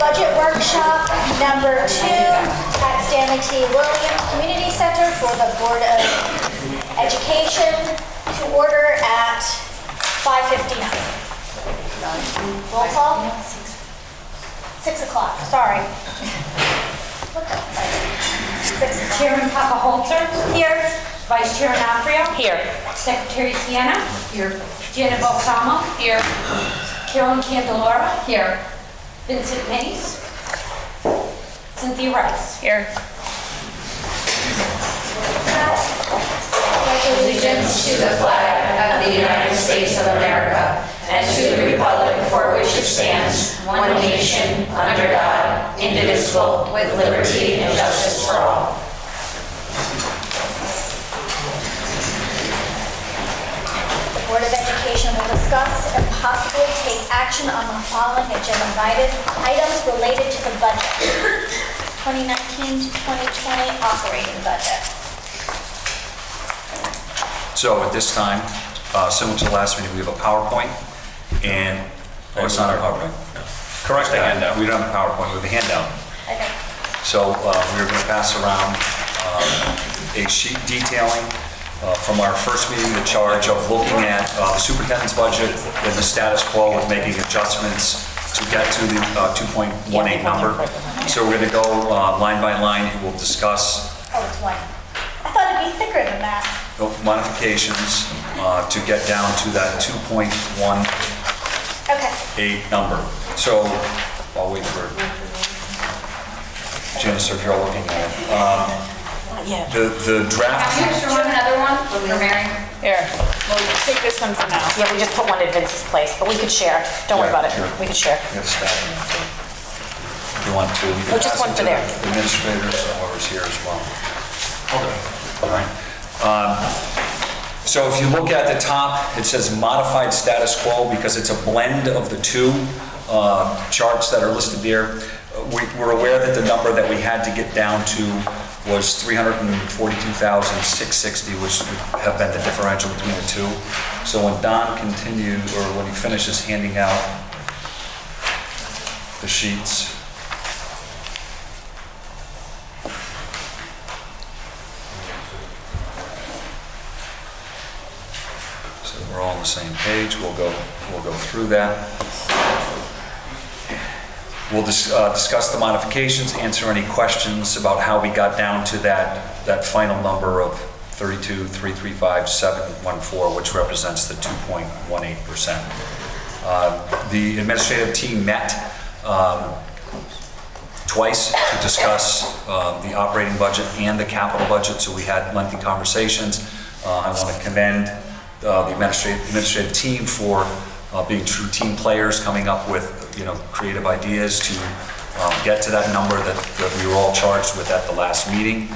budget workshop number 2 at Stanley T. Williams Community Center for the Board of Education to order at 5:59. Roll call? 6 o'clock, sorry. What the? 6 o'clock. Chairman Papaholzer. Here. Vice Chair Nafrio. Here. Secretary Sienna. Here. Janet Balsamo. Here. Carolyn Candelora. Here. Vincent Mace. Cynthia Rice. Here. Pledge allegiance to the flag of the United States of America and to the republic for which it stands, one nation, under God, indivisible, with liberty and justice for all. The Board of Education will discuss and possibly take action on the following agenda items related to the budget. 2019 to 2020 operating budget. So at this time, similar to the last meeting, we have a PowerPoint and, oh, it's not our PowerPoint. Correct, the handout. We don't have a PowerPoint, we have a handout. Okay. So we're going to pass around a sheet detailing from our first meeting, the charge of looking at the superintendent's budget and the status quo with making adjustments to get to the 2.18 number. So we're going to go line by line, and we'll discuss Oh, it's 1. I thought it'd be thicker than that. modifications to get down to that 2.18 Okay. number. So I'll wait for Janice, if you're looking at it. The draft. Can you show another one for Mary? Here. We'll take this one for now. Yeah, we just put one in Vince's place, but we could share. Don't worry Yeah, about it. sure. We could share. Yes, if you want to. You can Oh, just pass one it for to there. the administrators, and whoever's here as well. Okay. All right. So if you look at the top, it says modified status quo because it's a blend of the two charts that are listed there. We're aware that the number that we had to get down to was 342,660, which would have been the differential between the two. So when Don continued, or when he finishes handing out the sheets, so we're all on the same page. We'll go through that. We'll discuss the modifications, answer any questions about how we got down to that final number of 32,335,714, which represents the 2.18%. The administrative team met twice to discuss the operating budget and the capital budget, so we had lengthy conversations. I want to commend the administrative team for being true team players, coming up with creative ideas to get to that number that we were all charged with at the last meeting.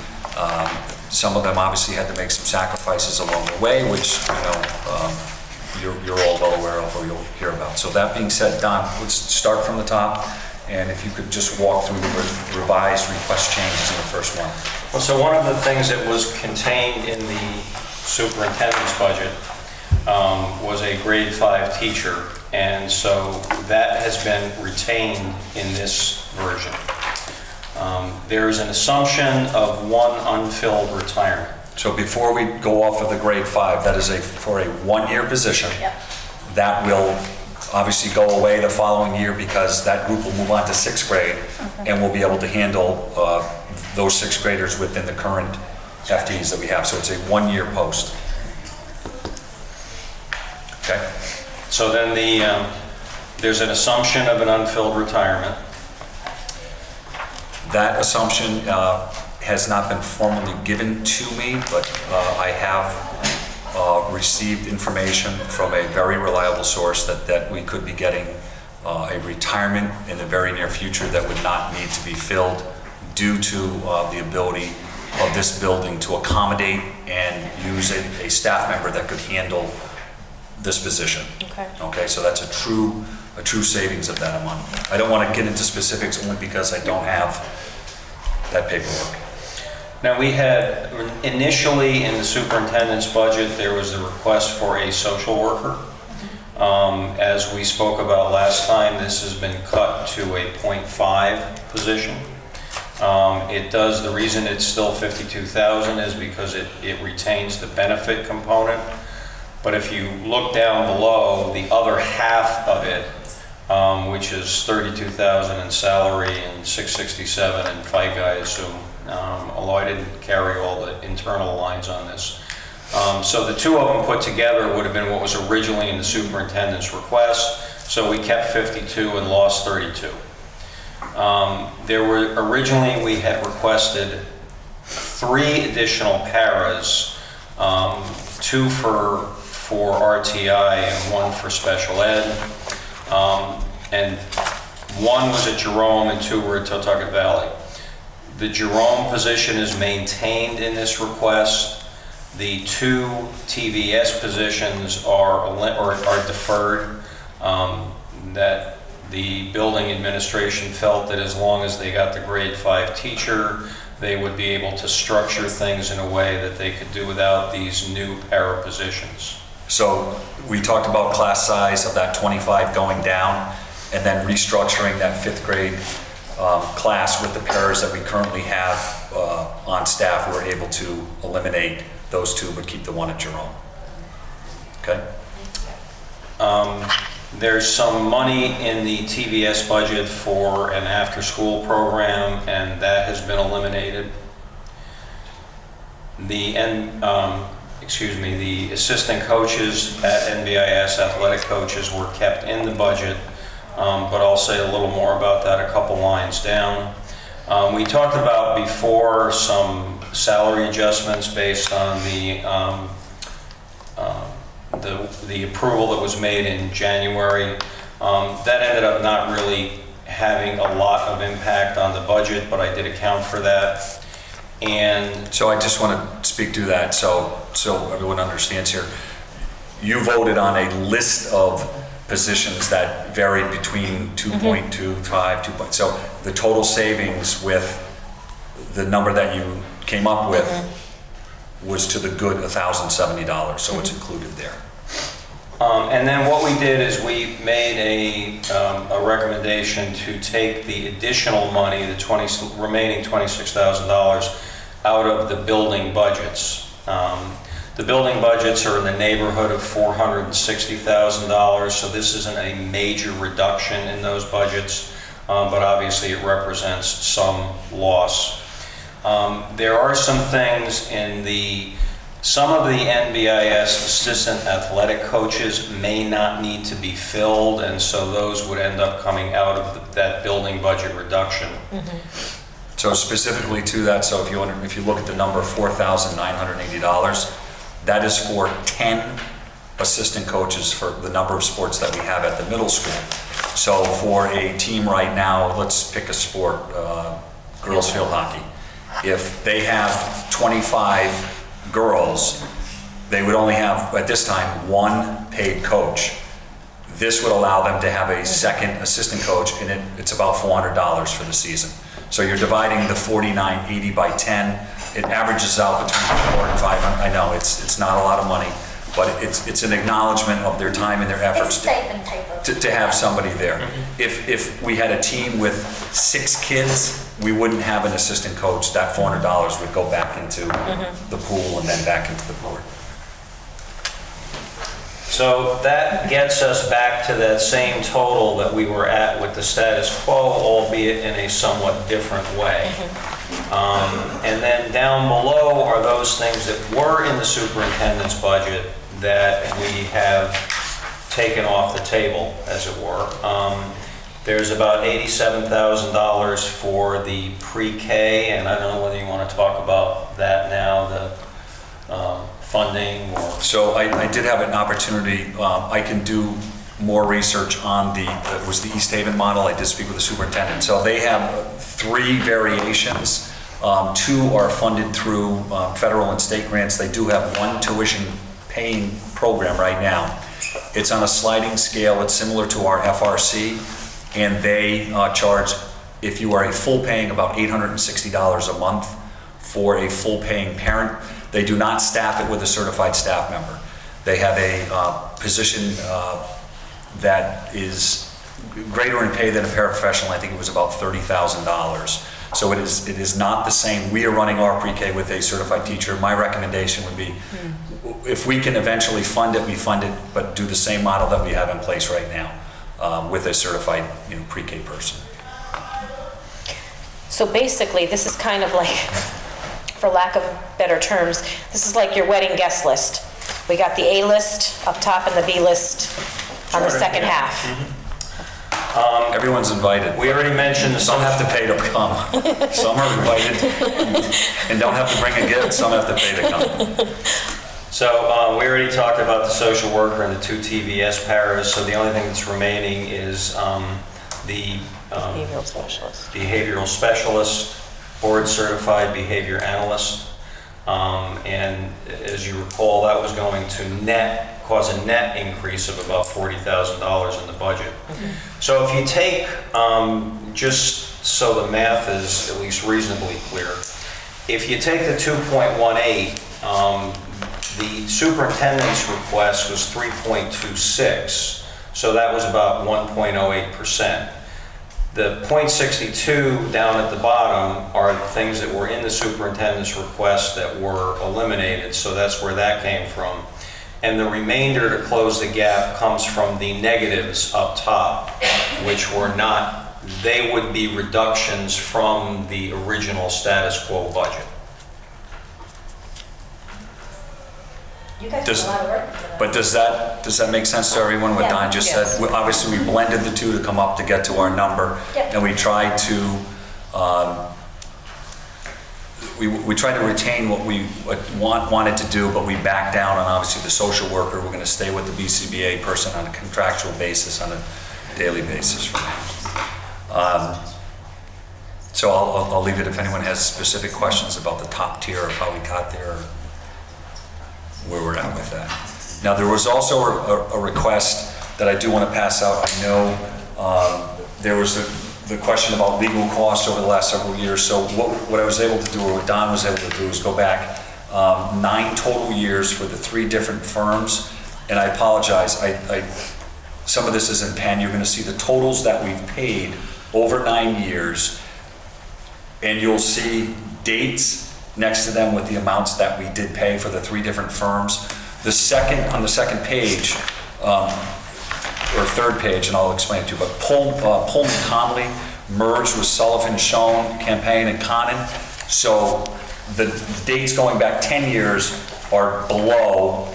Some of them obviously had to make some sacrifices along the way, which you're all well aware of or you'll hear about. So that being said, Don, let's start from the top, and if you could just walk through the revised request changes in the first one. Well, so one of the things that was contained in the superintendent's budget was a grade 5 teacher, and so that has been retained in this version. There is an assumption of 1 unfilled retirement. So before we go off of the grade 5, that is for a 1-year position. Yep. That will obviously go away the following year because that group will move on to 6th grade, and we'll be able to handle those 6th graders within the current FTEs that we have. So it's a 1-year post. Okay. So then there's an assumption of an unfilled retirement. That assumption has not been formally given to me, but I have received information from a very reliable source that we could be getting a retirement in the very near future that would not need to be filled due to the ability of this building to accommodate and use a staff member that could handle this position. Okay, so that's a true savings of that amount. I don't want to get into specifics only because I don't have that paperwork. Now, we had, initially in the superintendent's budget, there was a request for a social worker. As we spoke about last time, this has been cut to a .5 position. The reason it's still 52,000 is because it retains the benefit component. But if you look down below, the other half of it, which is 32,000 in salary and 667 in FICA, I assume, although I didn't carry all the internal lines on this. So the two of them put together would have been what was originally in the superintendent's request. So we kept 52 and lost 32. Originally we had requested 3 additional paras, 2 for RTI and 1 for special ed. And 1 was at Jerome and 2 were at Totucket Valley. The Jerome position is maintained in this request. The 2 TVS positions are deferred. That the building administration felt that as long as they got the grade 5 teacher, they would be able to structure things in a way that they could do without these new para positions. So we talked about class size of that 25 going down, and then restructuring that 5th grade class with the paras that we currently have on staff. We're able to eliminate those 2, but keep the 1 at Jerome. Okay? There's some money in the TVS budget for an after-school program, and that has been eliminated. The assistant coaches at NBIS, athletic coaches, were kept in the budget, but I'll say a little more about that a couple lines down. We talked about before some salary adjustments based on the approval that was made in January. That ended up not really having a lot of impact on the budget, but I did account for that. And so I just want to speak to that so everyone understands here. You voted on a list of positions that varied between 2.25, 2. So the total savings with the number that you came up with was to the good $1,070, so it's included there. And then what we did is we made a recommendation to take the additional money, the remaining $26,000, out of the building budgets. The building budgets are in the neighborhood of $460,000, so this isn't a major reduction in those budgets, but obviously it represents some loss. There are some things some of the NBIS assistant athletic coaches may not need to be filled, and so those would end up coming out of that building budget reduction. So specifically to that, so if you look at the number $4,980, that is for 10 assistant coaches for the number of sports that we have at the middle school. So for a team right now, let's pick a sport, girls field hockey. If they have 25 girls, they would only have, at this time, 1 paid coach. This would allow them to have a second assistant coach, and it's about $400 for the season. So you're dividing the $4,980 by 10. It averages out between $400 and $500. I know it's not a lot of money, but it's an acknowledgement of their time and their efforts to have somebody there. If we had a team with 6 kids, we wouldn't have an assistant coach. That $400 would go back into the pool and then back into the board. So that gets us back to that same total that we were at with the status quo, albeit in a somewhat different way. And then down below are those things that were in the superintendent's budget that we have taken off the table, as it were. There's about $87,000 for the pre-K, and I don't know whether you want to talk about that now, the funding or... So I did have an opportunity. I can do more research on it was the East Haven model. I did speak with the superintendent. So they have 3 variations. 2 are funded through federal and state grants. They do have 1 tuition paying program right now. It's on a sliding scale. It's similar to our FRC, and they charge, if you are a full paying, about $860 a month for a full paying parent. They do not staff it with a certified staff member. They have a position that is greater in pay than a paraprofessional. I think it was about $30,000. So it is not the same. We are running our pre-K with a certified teacher. My recommendation would be, if we can eventually fund it, we fund it, but do the same model that we have in place right now with a certified, pre-K person. So basically, this is kind of like, for lack of better terms, this is like your wedding guest list. We got the A list up top and the B list on the second half. Everyone's invited. We already mentioned Some have to pay to come. Some are invited and don't have to bring a gift. Some have to pay to come. So we already talked about the social worker and the 2 TVS paras, so the only thing that's remaining is the behavioral specialist, board certified behavior analyst. And as you recall, that was going to cause a net increase of about $40,000 in the budget. So if you take, just so the math is at least reasonably clear, if you take the 2.18, the superintendent's request was 3.26, so that was about 1.08%. The .62 down at the bottom are the things that were in the superintendent's request that were eliminated, so that's where that came from. And the remainder to close the gap comes from the negatives up top, which were not, they would be reductions from the original status quo budget. You guys have a lot of work. But does that make sense to everyone, what Yeah. Don just Yes. said? Obviously, we blended the two to come up to get to our number. Yep. And we tried to, we tried to retain what we wanted to do, but we backed down on obviously the social worker. We're going to stay with the BCBA person on a contractual basis, on a daily basis for now. So I'll leave it if anyone has specific questions about the top tier of how we got there, or where we're at with that. Now, there was also a request that I do want to pass out. I know there was the question about legal costs over the last several years. So what I was able to do, or what Don was able to do, is go back 9 total years for the 3 different firms. And I apologize, some of this is in pen. You're going to see the totals that we've paid over 9 years. And you'll see dates next to them with the amounts that we did pay for the 3 different firms. On the second page, or third page, and I'll explain it to you, but Pullman Conley merged with Sullivan Schoen Campaign and Conan. So the dates going back 10 years are below,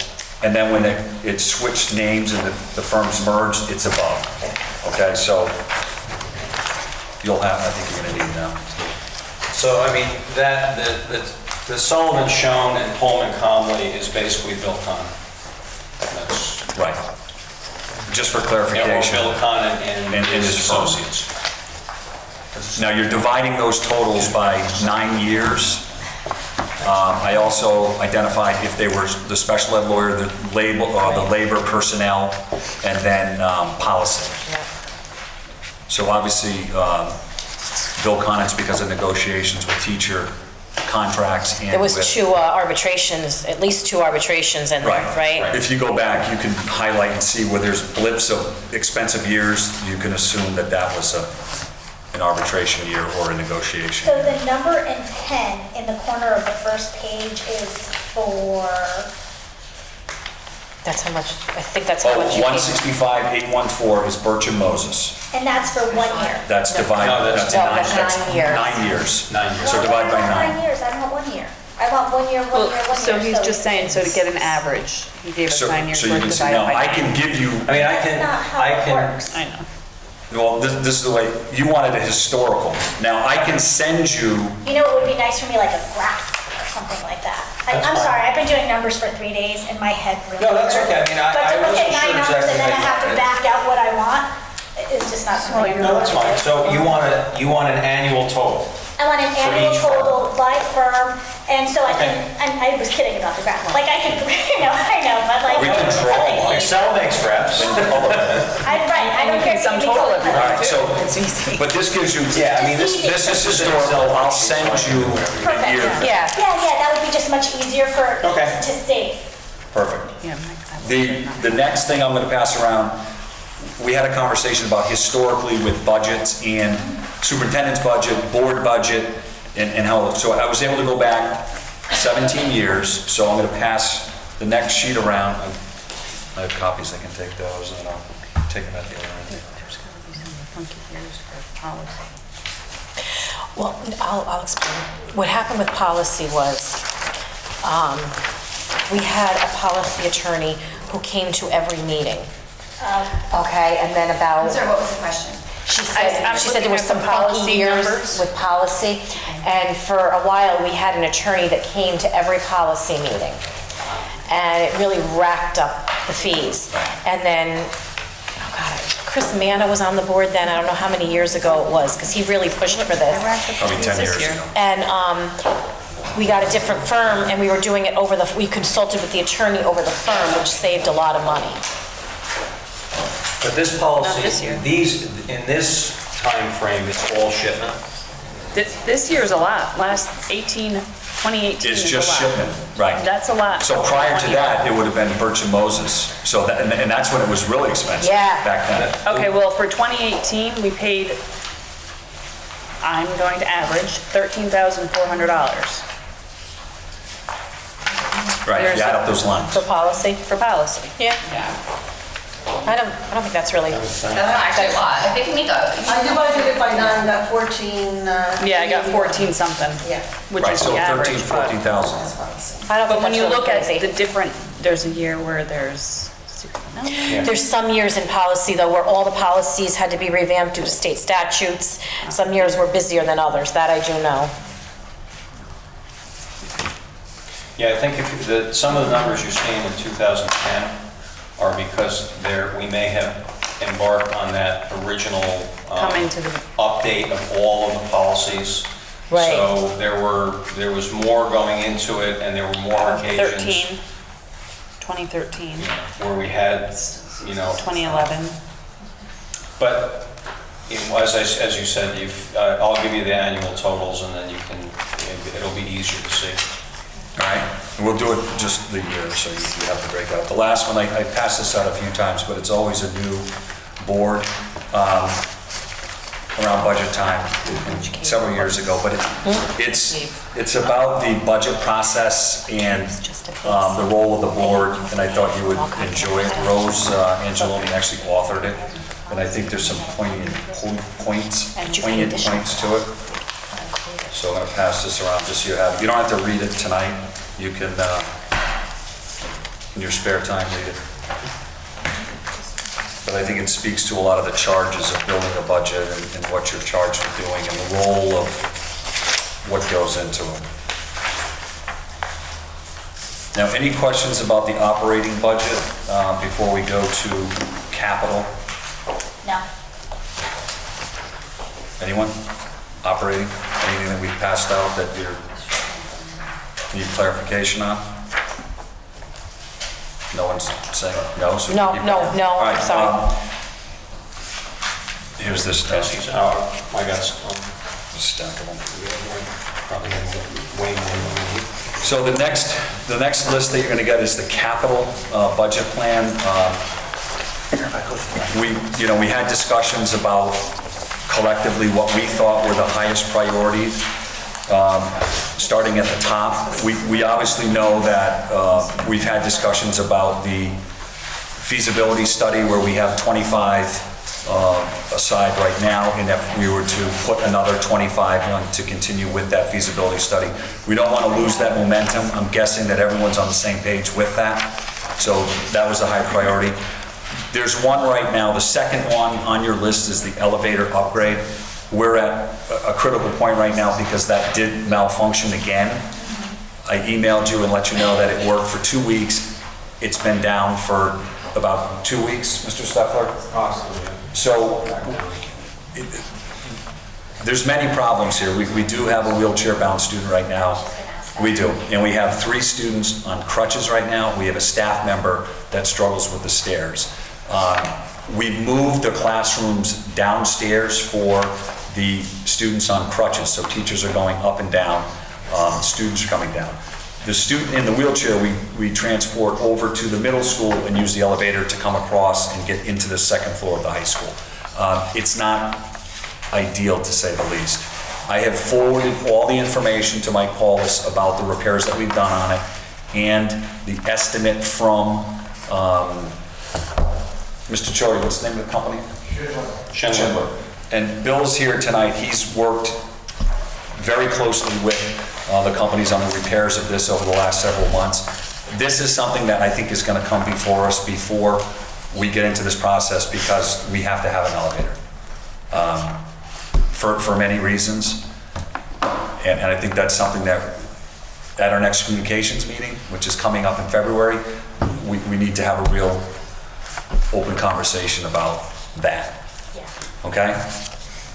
and then when it switched names and the firms merged, it's above. Okay, so you'll have, I think you're gonna need now. So, I mean, the Sullivan Schoen and Pullman Conley is basically Bill Conn. That's, Right. Just for yeah, clarification. well, Bill Conn and his his firm. associates. Now, you're dividing those totals by 9 years. I also identified if they were the special ed lawyer, the labor personnel, and then policy. So obviously, Bill Connors, because of negotiations with teacher contracts and There was with- 2 arbitrations, at least 2 arbitrations in there, right? If you go back, you can highlight and see where there's blips of expensive years. You can assume that that was an arbitration year or a negotiation. So the number in pen in the corner of the first page is for, That's how much, I think that's how Oh, much you paid. 165,814 is Birch and Moses. and that's for 1 year. That's divided, No, that's- that's No, nine, that's 9 years. 9 years. 9 years. So divide by 9 9. years, I don't want 1 year. I want 1 year, 1 Well, year, 1 year. so he's just saying, so to get an average, he gave us So 9 years so you worth can see, divided now, by I 9. can give you, I mean, That's not how it works. I know. well, this is the way, you wanted a historical. Now, I can send you, You know, it would be nice for me, like a graph or something like that. That's I'm fine. sorry, I've been doing numbers for 3 days and my head really No, that's hurts. okay. I mean, I But to look wasn't at 9 sure numbers exactly and then I how you have to did it. back out what I want, it's just not something I really No, that's want fine. to do. So you want an annual total? I want an For annual each firm. total by firm, and so I can, Okay. and I was kidding about the graph. Like I can, I know, but like. We can draw something one. easy. Excel makes graphs. Right, I don't care if Some you total call it if you graph. all right, so, It's easy. but this gives you, Yeah, I mean, this this is is an historical. Excel I'll sheet, send so I you can do a Perfect. year. Yeah. Yeah, that would be just much easier for, Okay. to see. Perfect. Yeah, I The next thing I'm going to pass around we had a conversation about historically with budgets and superintendent's budget, board budget, and how, so I was able to go back 17 years, so I'm gonna pass the next sheet around. I have copies, I can take those, and I'll take them at the other end. There's gonna be some funky years for policy. Well, I'll explain. What happened with policy was, we had a policy attorney who came to every meeting. Okay, and then about, Sorry, what was the question? she I'm said there was looking some at the funky policy years numbers. with policy. And for a while, we had an attorney that came to every policy meeting. And it really racked up the fees. And then, oh God, Chris Manna was on the board then. I don't know how many years ago it was, because he really pushed for this. Probably 10 years ago. And we got a different firm, and we were doing it over we consulted with the attorney over the firm, which saved a lot of money. But this policy, Not this year. in this time frame, it's all shipment? This year's a lot. 2018 It's is a just lot. shipment, right. That's a lot. So prior to that, it would have been Birch and Moses. So that, and that's when it was really expensive. Yeah. Back then. Okay, well, for 2018, we paid, I'm going to average, $13,400 Right, if you add up those lines. For policy? for policy. Yeah. I don't think that's really, That's not actually a lot. I think we got. I divided it by 9, got 14. Yeah, I got 14 something, Yeah. which Right, is so the 13, average. but- 14,000. That's what I'm saying. I don't But think when that's you really look at crazy. the different, there's a year where there's, no, There's some years in policy, though, where all the policies had to be revamped due to state statutes. Some years were busier than others, that I do know. Yeah, I think some of the numbers you're seeing in 2010 are because we may have embarked on that original Coming to the- update of all of the policies. Right. So there was more going into it, and there were more occasions 2013, where we had, 2011. But as you said, I'll give you the annual totals, and then it'll be easier to see. All right, and we'll do it just the year, so you have to break out. The last one, I passed this out a few times, but it's always a new board around budget time, several years ago, but it's about the budget process and the role of the board, and I thought you would enjoy it. Rose Angeloni actually authored it, and I think there's some poignant points to it. So I'm gonna pass this around just so you don't have to read it tonight. You can, in your spare time, read it. But I think it speaks to a lot of the charges of building a budget and what you're charged with doing and the role of what goes into it. Now, any questions about the operating budget before we go to capital? No. Anyone? Operating? Anything that we passed out that you need clarification on? No one's saying no? So we No, keep it no, going. no, All right, sorry. Here's this Pass stuff. these out. I got some. A stack of them. Probably gonna get way more than we need. So the next list that you're going to get is the capital budget plan. We had discussions about collectively what we thought were the highest priorities. Starting at the top, we obviously know that we've had discussions about the feasibility study where we have 25 aside right now, and if we were to put another 25 on to continue with that feasibility study. We don't want to lose that momentum. I'm guessing that everyone's on the same page with that. So that was a high priority. There's one right now, the second one on your list is the elevator upgrade. We're at a critical point right now because that did malfunction again. I emailed you and let you know that it worked for 2 weeks. It's been down for about 2 weeks, Mr. Steffler? Possibly. So there's many problems here. We do have a wheelchair-bound student right now. We do. And we have 3 students on crutches right now. We have a staff member that struggles with the stairs. We've moved the classrooms downstairs for the students on crutches. So teachers are going up and down, students are coming down. The student in the wheelchair, we transport over to the middle school and use the elevator to come across and get into the second floor of the high school. It's not ideal, to say the least. I have forwarded all the information to Mike Paulus about the repairs that we've done on it and the estimate from, Mr. Chody, what's the name of the company? Schindler. And Bill's here tonight. He's worked very closely with the companies on the repairs of this over the last several months. This is something that I think is going to come before us before we get into this process, because we have to have an elevator for many reasons. And I think that's something that at our next communications meeting, which is coming up in February, we need to have a real open conversation about that. Yeah. Okay?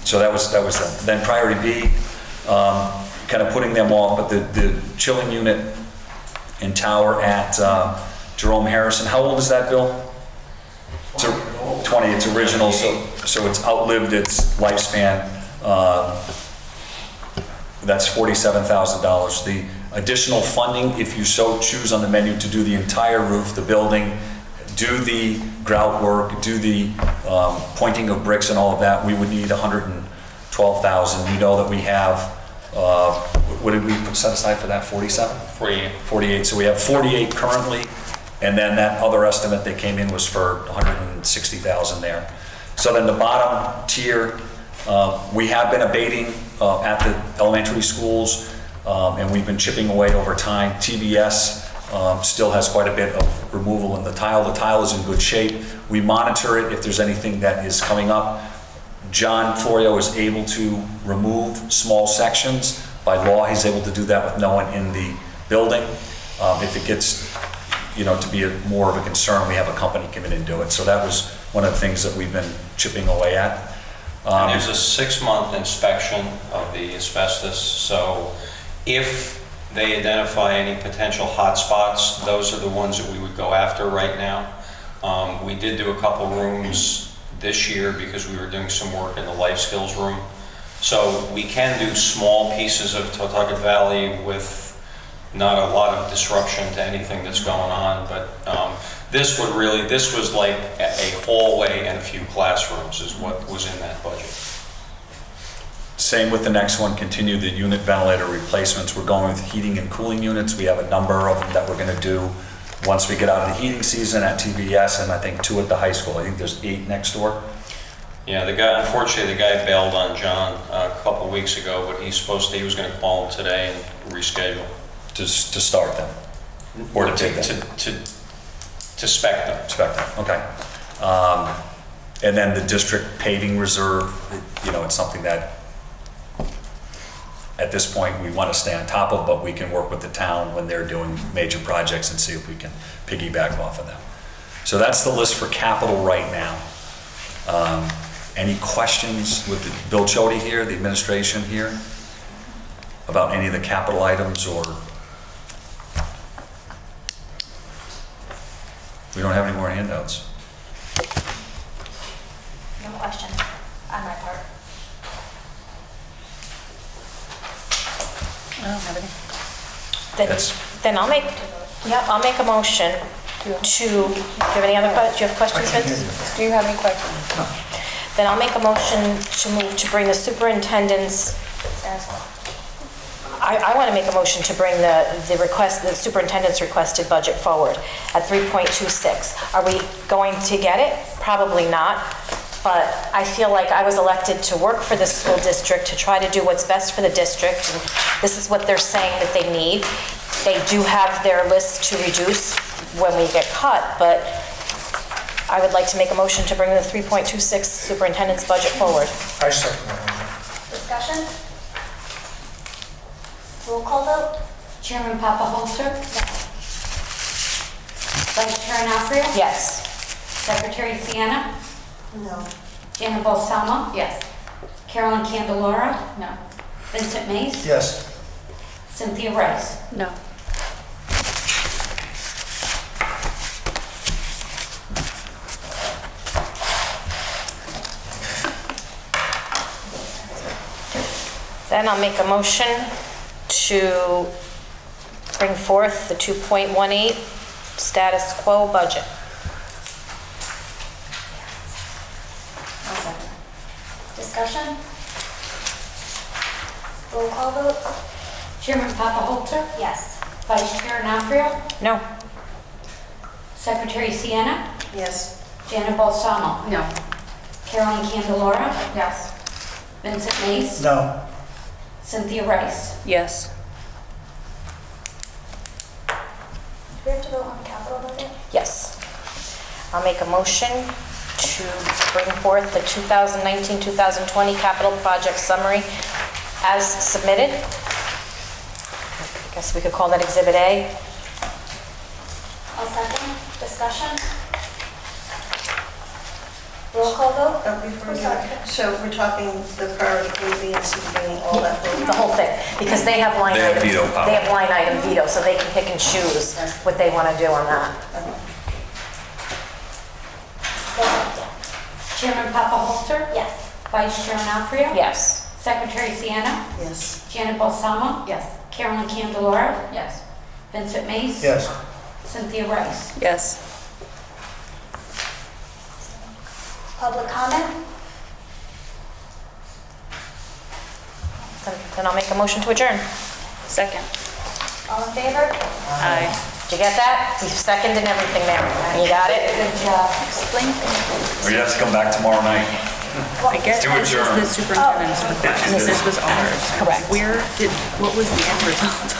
So that was them. Then priority B, kind of putting them off, but the chilling unit and tower at Jerome Harrison, how old is that, Bill? It's 20, it's original, so it's outlived its lifespan. That's $47,000. The additional funding, if you so choose on the menu, to do the entire roof, the building, do the grout work, do the pointing of bricks and all of that, we would need $112,000. You know that we have, what did we set aside for that, 47? 48. 48, so we have 48 currently, and then that other estimate that came in was for 160,000 there. So then the bottom tier, we have been abating at the elementary schools, and we've been chipping away over time. TBS still has quite a bit of removal in the tile. The tile is in good shape. We monitor it if there's anything that is coming up. John Florio is able to remove small sections. By law, he's able to do that with no one in the building. If it gets, to be more of a concern, we have a company come in and do it. So that was one of the things that we've been chipping away at. And there's a 6-month inspection of the asbestos, so if they identify any potential hot spots, those are the ones that we would go after right now. We did do a couple rooms this year because we were doing some work in the life skills room. So we can do small pieces of Totucket Valley with not a lot of disruption to anything that's going on, but this was like a hallway and a few classrooms is what was in that budget. Same with the next one, continue the unit ventilator replacements. We're going with heating and cooling units. We have a number of them that we're going to do once we get out of the heating season at TBS, and I think 2 at the high school. I think there's 8 next door. Yeah, unfortunately, the guy bailed on John a couple of weeks ago, but he was going to call him today and reschedule. To start them, or to take them? To spec them. Spec them, okay. And then the district paving reserve, it's something that at this point we want to stay on top of, but we can work with the town when they're doing major projects and see if we can piggyback off of them. So that's the list for capital right now. Any questions with Bill Chody here, the administration here, about any of the capital items, or? We don't have any more handouts. No questions on my part. I don't have any. Then I'll make a motion to, do you have any other questions? Do you have questions, Vince? Do you have any questions? Then I'll make a motion to move to bring the superintendent's, I want to make a motion to bring the superintendent's requested budget forward at 3.26. Are we going to get it? Probably not, but I feel like I was elected to work for this school district to try to do what's best for the district, and this is what they're saying that they need. They do have their list to reduce when we get cut, but I would like to make a motion to bring the 3.26 superintendent's budget forward. I second that. Discussion? Roll call vote? Chairman Papa Holter? Vice Chair Nafrio? Yes. Secretary Sienna? No. Jana Balsamo? Yes. Carolyn Candelora? No. Vincent Mace? Yes. Cynthia Rice? No. Then I'll make a motion to bring forth the 2.18 status quo budget. Discussion? Roll call vote? Chairman Papaholzer, Yes. Vice Chair Nafrio, No. Secretary Sienna, Yes. Janet Balsamo, No. Carolyn Candelora, Yes. Vincent Mace, No. Cynthia Rice. Yes. Do we have to vote on the capital budget? Yes. I'll make a motion to bring forth the 2019-2020 capital project summary as submitted. I guess we could call that Exhibit A. I'll second. Discussion? Roll call vote? Before I'm you, sorry. so we're talking the priority A, B, and C, bringing all that The vote? whole thing, because they have line They have item. veto power. They have line item veto, so they can pick and choose what they want to do on that. Chairman Papaholzer, Yes. Vice Chair Nafrio, Yes. Secretary Sienna, Yes. Janet Balsamo, Yes. Carolyn Candelora, Yes. Vincent Mace, Yes. Cynthia Rice. Yes. Public comment? Then I'll make a motion to adjourn. Second. All in favor? Aye. Did you get that? We've seconded everything there. You got it? Good job. Or you have to come back tomorrow night. I guess To this is adjourn. the superintendent's request. Yes, it is. This was ours. Correct. What was the end result?